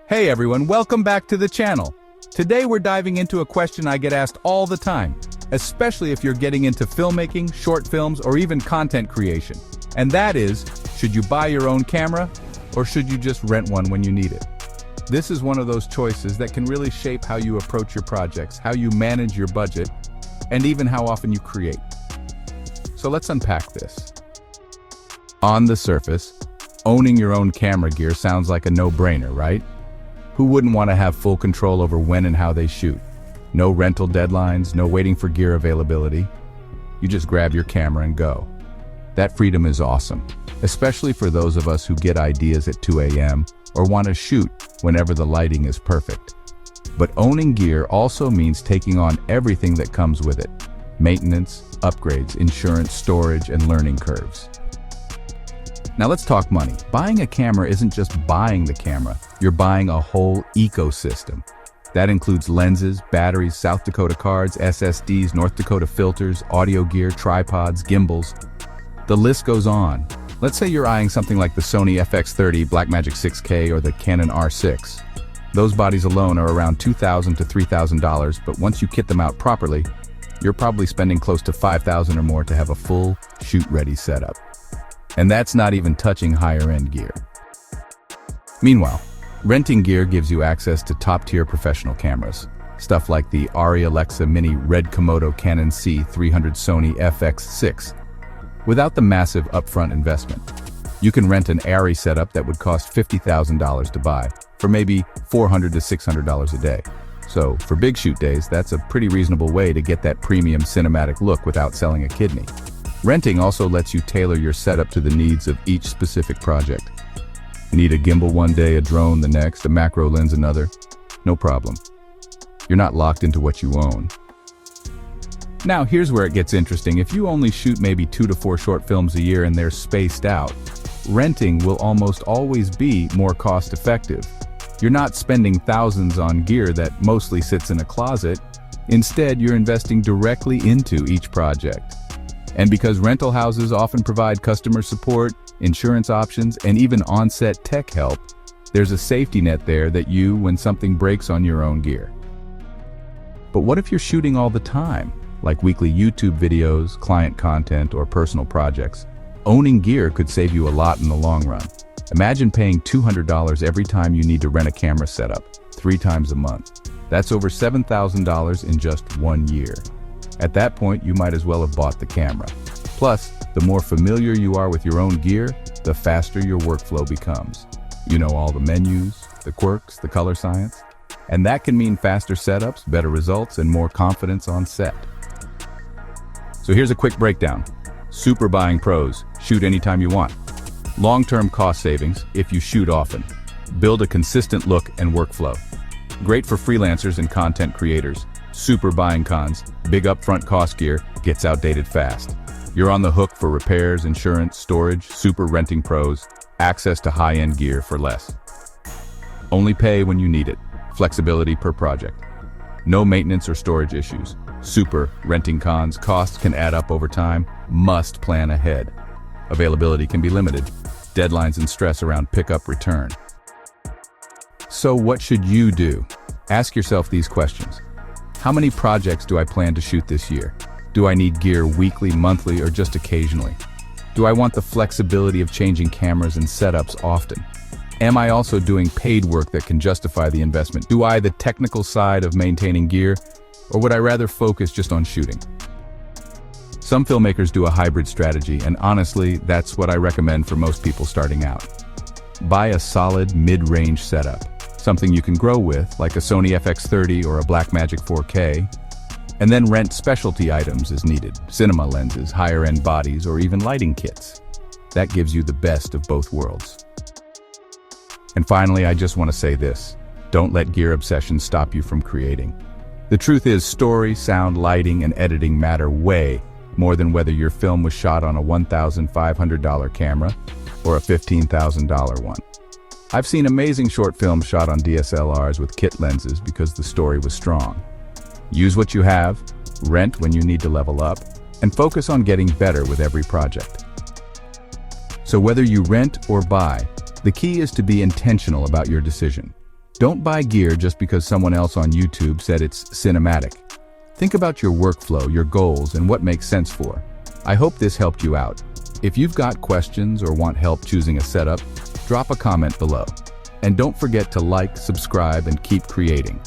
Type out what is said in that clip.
Hey everyone, welcome back to the channel. Today we're diving into a question I get asked all the time, especially if you're getting into filmmaking, short films, or even content creation. And that is, should you buy your own camera, or should you just rent one when you need it? This is one of those choices that can really shape how you approach your projects, how you manage your budget, and even how often you create. So let's unpack this. On the surface, owning your own camera gear sounds like a no-brainer, right? Who wouldn't want to have full control over when and how they shoot? No rental deadlines, no waiting for gear availability. You just grab your camera and go. That freedom is awesome, especially for those of us who get ideas at 2 a.m. or want to shoot whenever the lighting is perfect. But owning gear also means taking on everything that comes with it. Maintenance, upgrades, insurance, storage, and learning curves. Now let's talk money. Buying a camera isn't just buying the camera, you're buying a whole ecosystem. That includes lenses, batteries, South Dakota cards, SSDs, North Dakota filters, audio gear, tripods, gimbals. The list goes on. Let's say you're eyeing something like the Sony FX30, Blackmagic 6K, or the Canon R6. Those bodies alone are around $2,000 to $3,000, but once you kit them out properly, you're probably spending close to $5,000 or more to have a full, shoot-ready setup. And that's not even touching higher-end gear. Meanwhile, renting gear gives you access to top-tier professional cameras. Stuff like the Arri Alexa Mini Red Komodo Canon C300 Sony FX6. Without the massive upfront investment, you can rent an Arri setup that would cost $50,000 to buy for maybe $400 to $600 a day. So, for big shoot days, that's a pretty reasonable way to get that premium cinematic look without selling a kidney. Renting also lets you tailor your setup to the needs of each specific project. Need a gimbal one day, a drone the next, a macro lens another? No problem. You're not locked into what you own. Now here's where it gets interesting. If you only shoot maybe 2 to 4 short films a year and they're spaced out, renting will almost always be more cost-effective. You're not spending thousands on gear that mostly sits in a closet. Instead, you're investing directly into each project. And because rental houses often provide customer support, insurance options, and even on-set tech help, there's a safety net there that when something breaks on your own gear. But what if you're shooting all the time, like weekly YouTube videos, client content, or personal projects? Owning gear could save you a lot in the long run. Imagine paying $200 every time you need to rent a camera setup, 3 times a month. That's over $7,000 in just 1 year. At that point, you might as well have bought the camera. Plus, the more familiar you are with your own gear, the faster your workflow becomes. You know all the menus, the quirks, the color science, and that can mean faster setups, better results, and more confidence on set. So here's a quick breakdown. Super buying pros: shoot anytime you want. Long-term cost savings if you shoot often. Build a consistent look and workflow. Great for freelancers and content creators. Super buying cons: big upfront cost gear gets outdated fast. You're on the hook for repairs, insurance, storage. Super renting pros: access to high-end gear for less. Only pay when you need it. Flexibility per project. No maintenance or storage issues. Super renting cons: costs can add up over time. Must plan ahead. Availability can be limited. Deadlines and stress around pickup return. So what should you do? Ask yourself these questions. How many projects do I plan to shoot this year? Do I need gear weekly, monthly, or just occasionally? Do I want the flexibility of changing cameras and setups often? Am I also doing paid work that can justify the investment? Do I the technical side of maintaining gear, or would I rather focus just on shooting? Some filmmakers do a hybrid strategy, and honestly, that's what I recommend for most people starting out. Buy a solid mid-range setup. Something you can grow with, like a Sony FX30 or a Blackmagic 4K, and then rent specialty items as needed, cinema lenses, higher-end bodies, or even lighting kits. That gives you the best of both worlds. And finally, I just want to say this: don't let gear obsession stop you from creating. The truth is, story, sound, lighting, and editing matter way more than whether your film was shot on a $1,500 camera or a $15,000 one. I've seen amazing short films shot on DSLRs with kit lenses because the story was strong. Use what you have, rent when you need to level up, and focus on getting better with every project. So whether you rent or buy, the key is to be intentional about your decision. Don't buy gear just because someone else on YouTube said it's cinematic. Think about your workflow, your goals, and what makes sense for. I hope this helped you out. If you've got questions or want help choosing a setup, drop a comment below. And don't forget to like, subscribe, and keep creating.